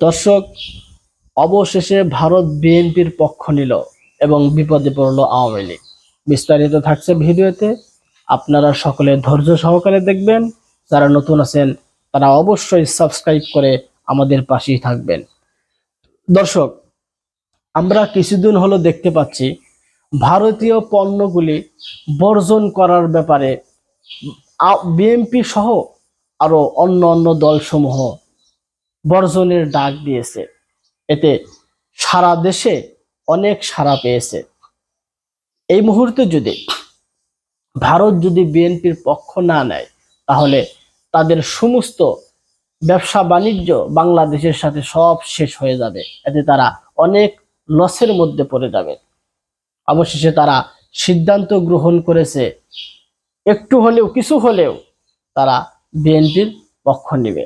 দর্শক, অবশেষে ভারত বিএনপির পক্ষ নিল এবং বিপদে পড়ল আওয়ামী লীগ। বিস্তারিত থাকছে ভিডিওতে, আপনারা সকলে ধৈর্য সহকারে দেখবেন। যারা নতুন আছেন তারা অবশ্যই সাবস্ক্রাইব করে আমাদের পাশেই থাকবেন। দর্শক, আমরা কিছুদিন হলো দেখতে পাচ্ছি ভারতীয় পণ্যগুলি বর্জন করার ব্যাপারে বিএনপি সহ আরো অন্য অন্য দলসমূহ বর্জনের ডাক দিয়েছে। এতে সারা দেশে অনেক সাড়া পেয়েছে। এই মুহূর্তে যদি ভারত যদি বিএনপির পক্ষ না নেয়, তাহলে তাদের সমস্ত ব্যবসা বাণিজ্য বাংলাদেশের সাথে সব শেষ হয়ে যাবে। এতে তারা অনেক লসের মধ্যে পড়ে যাবে। অবশেষে তারা সিদ্ধান্ত গ্রহণ করেছে, একটু হলেও কিছু হলেও তারা বিএনপির পক্ষ নেবে।